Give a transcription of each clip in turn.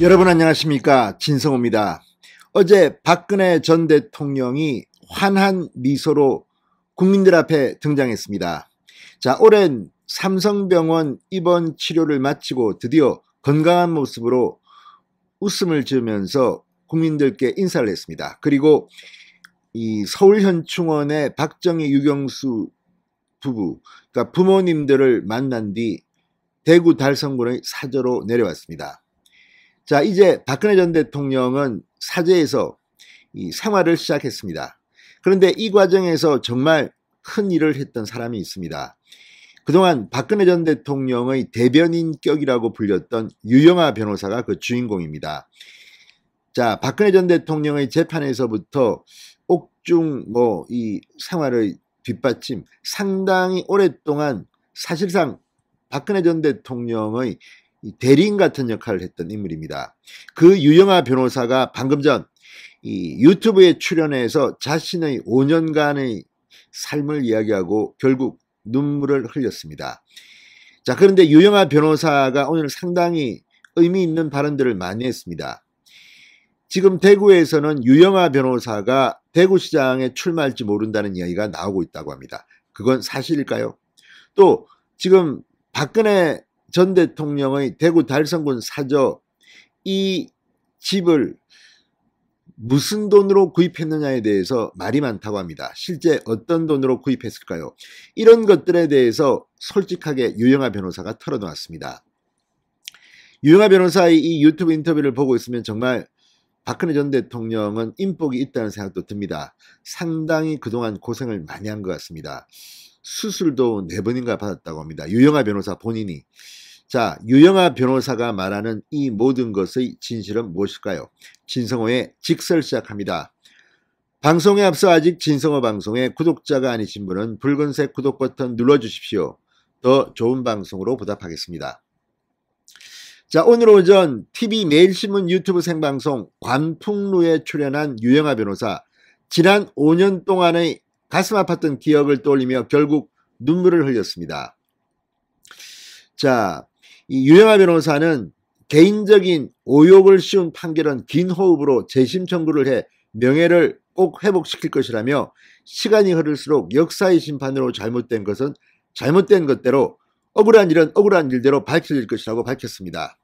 여러분 안녕하십니까, 진성호입니다. 어제 박근혜 전 대통령이 환한 미소로 국민들 앞에 등장했습니다. 자, 오랜 삼성병원 입원 치료를 마치고 드디어 건강한 모습으로 웃음을 지으면서 국민들께 인사를 했습니다. 그리고 이 서울현충원의 박정희 유경수 부부, 그러니까 부모님들을 만난 뒤 대구 달성군의 사저로 내려왔습니다. 자, 이제 박근혜 전 대통령은 사저에서 이 생활을 시작했습니다. 그런데 이 과정에서 정말 큰 일을 했던 사람이 있습니다. 그동안 박근혜 전 대통령의 대변인격이라고 불렸던 유영하 변호사가 그 주인공입니다. 자, 박근혜 전 대통령의 재판에서부터 옥중 이 생활의 뒷받침, 상당히 오랫동안 사실상 박근혜 전 대통령의 대리인 같은 역할을 했던 인물입니다. 그 유영하 변호사가 방금 전 이 유튜브에 출연해서 자신의 5년간의 삶을 이야기하고 결국 눈물을 흘렸습니다. 자, 그런데 유영하 변호사가 오늘 상당히 의미 있는 발언들을 많이 했습니다. 지금 대구에서는 유영하 변호사가 대구시장에 출마할지 모른다는 이야기가 나오고 있다고 합니다. 그건 사실일까요? 또 지금 박근혜 전 대통령의 대구 달성군 사저, 이 집을 무슨 돈으로 구입했느냐에 대해서 말이 많다고 합니다. 실제 어떤 돈으로 구입했을까요? 이런 것들에 대해서 솔직하게 유영하 변호사가 털어놓았습니다. 유영하 변호사의 이 유튜브 인터뷰를 보고 있으면 정말 박근혜 전 대통령은 인복이 있다는 생각도 듭니다. 상당히 그동안 고생을 많이 한 것 같습니다. 수술도 4번인가 받았다고 합니다. 유영하 변호사 본인이. 자, 유영하 변호사가 말하는 이 모든 것의 진실은 무엇일까요? 진성호의 직설 시작합니다. 방송에 앞서 아직 진성호 방송에 구독자가 아니신 분은 붉은색 구독 버튼 눌러주십시오. 더 좋은 방송으로 보답하겠습니다. 자, 오늘 오전 TV 매일신문 유튜브 생방송 관풍루에 출연한 유영하 변호사, 지난 5년 동안의 가슴 아팠던 기억을 떠올리며 결국 눈물을 흘렸습니다. 자, 이 유영하 변호사는 개인적인 오욕을 씌운 판결은 긴 호흡으로 재심 청구를 해 명예를 꼭 회복시킬 것이라며 시간이 흐를수록 역사의 심판으로 잘못된 것은 잘못된 것대로, 억울한 일은 억울한 일대로 밝혀질 것이라고 밝혔습니다.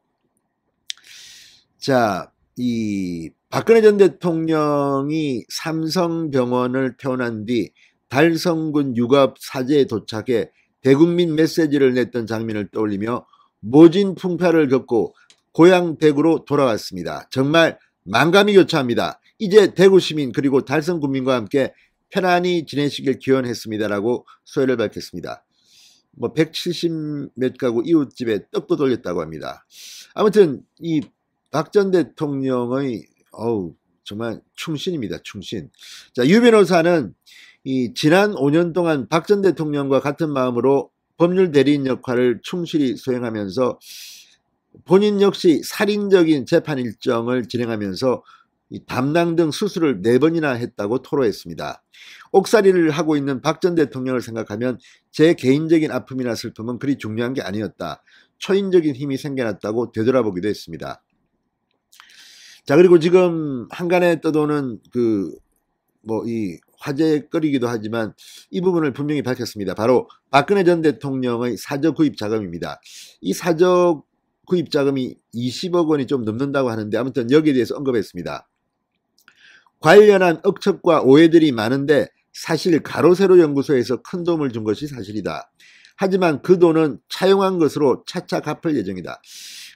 자, 이 박근혜 전 대통령이 삼성병원을 퇴원한 뒤 달성군 육업 사저에 도착해 대국민 메시지를 냈던 장면을 떠올리며 모진 풍파를 겪고 고향 대구로 돌아왔습니다. 정말 만감이 교차합니다. 이제 대구 시민 그리고 달성 군민과 함께 편안히 지내시길 기원했습니다라고 소회를 밝혔습니다. 170 몇 가구 이웃집에 떡도 돌렸다고 합니다. 아무튼 이 박 전 대통령의 정말 충신입니다. 충신. 자, 유 변호사는 이 지난 5년 동안 박 전 대통령과 같은 마음으로 법률 대리인 역할을 충실히 수행하면서 본인 역시 살인적인 재판 일정을 진행하면서 이 담낭 등 수술을 4번이나 했다고 토로했습니다. 옥살이를 하고 있는 박 전 대통령을 생각하면 제 개인적인 아픔이나 슬픔은 그리 중요한 게 아니었다. 초인적인 힘이 생겨났다고 되돌아보기도 했습니다. 자, 그리고 지금 한간에 떠도는 이 화제거리기도 하지만 이 부분을 분명히 밝혔습니다. 바로 박근혜 전 대통령의 사저 구입 자금입니다. 이 사저 구입 자금이 20억 원이 좀 넘는다고 하는데 아무튼 여기에 대해서 언급했습니다. 관련한 억측과 오해들이 많은데 사실 가로세로 연구소에서 큰 도움을 준 것이 사실이다. 하지만 그 돈은 차용한 것으로 차차 갚을 예정이다.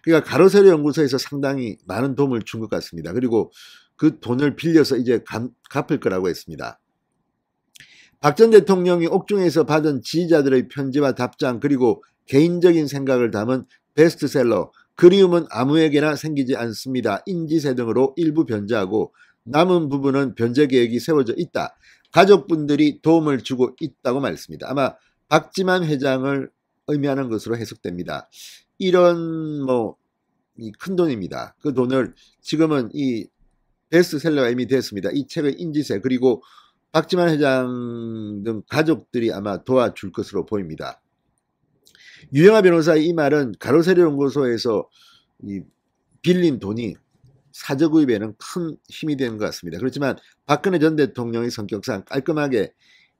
그러니까 가로세로 연구소에서 상당히 많은 도움을 준 것 같습니다. 그리고 그 돈을 빌려서 이제 갚을 거라고 했습니다. 박 전 대통령이 옥중에서 받은 지지자들의 편지와 답장 그리고 개인적인 생각을 담은 베스트셀러 그리움은 아무에게나 생기지 않습니다. 인지세 등으로 일부 변제하고 남은 부분은 변제 계획이 세워져 있다. 가족분들이 도움을 주고 있다고 말했습니다. 아마 박지만 회장을 의미하는 것으로 해석됩니다. 이런 이 큰 돈입니다. 그 돈을 지금은 이 베스트셀러가 이미 됐습니다. 이 책의 인지세 그리고 박지만 회장 등 가족들이 아마 도와줄 것으로 보입니다. 유영하 변호사의 이 말은 가로세로 연구소에서 빌린 돈이 사저 구입에는 큰 힘이 되는 것 같습니다. 그렇지만 박근혜 전 대통령의 성격상 깔끔하게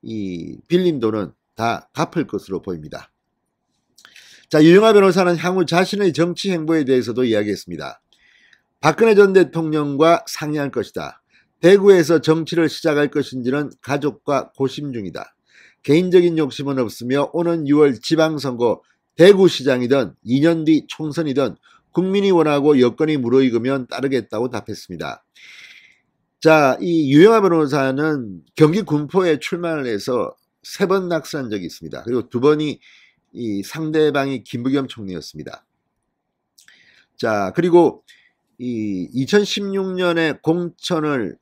이 빌린 돈은 다 갚을 것으로 보입니다. 자, 유영하 변호사는 향후 자신의 정치 행보에 대해서도 이야기했습니다. 박근혜 전 대통령과 상의할 것이다. 대구에서 정치를 시작할 것인지는 가족과 고심 중이다. 개인적인 욕심은 없으며 오는 6월 지방선거 대구시장이든 2년 뒤 총선이든 국민이 원하고 여건이 무르익으면 따르겠다고 답했습니다. 자, 이 유영하 변호사는 경기 군포에 출마를 해서 3번 낙선한 적이 있습니다. 그리고 2번이 이 상대방이 김부겸 총리였습니다. 자, 그리고 이 2016년에 공천을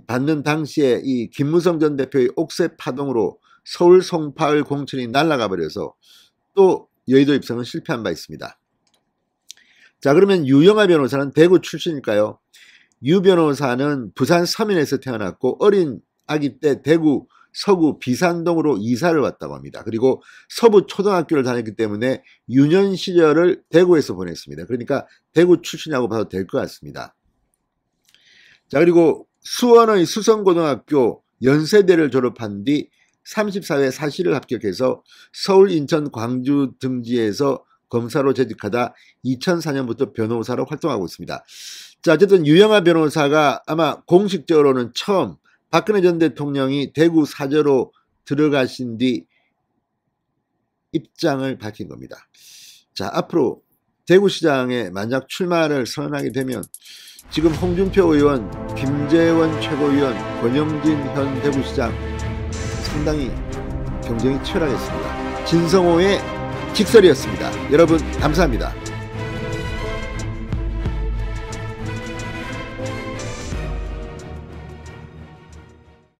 받는 당시에 이 김무성 전 대표의 옥새 파동으로 서울 송파을 공천이 날아가 버려서 또 여의도 입성은 실패한 바 있습니다. 자, 그러면 유영하 변호사는 대구 출신일까요? 유 변호사는 부산 서민에서 태어났고 어린 아기 때 대구 서구 비산동으로 이사를 왔다고 합니다. 그리고 서부 초등학교를 다녔기 때문에 유년 시절을 대구에서 보냈습니다. 그러니까 대구 출신이라고 봐도 될 것 같습니다. 자, 그리고 수원의 수성고등학교 연세대를 졸업한 뒤 34회 사시를 합격해서 서울, 인천, 광주 등지에서 검사로 재직하다 2004년부터 변호사로 활동하고 있습니다. 자, 어쨌든 유영하 변호사가 아마 공식적으로는 처음 박근혜 전 대통령이 대구 사저로 들어가신 뒤 입장을 밝힌 겁니다. 자, 앞으로 대구시장에 만약 출마를 선언하게 되면 지금 홍준표 의원, 김재원 최고위원, 권영진 현 대구시장 상당히 경쟁이 치열하겠습니다. 진성호의 직설이었습니다. 여러분 감사합니다.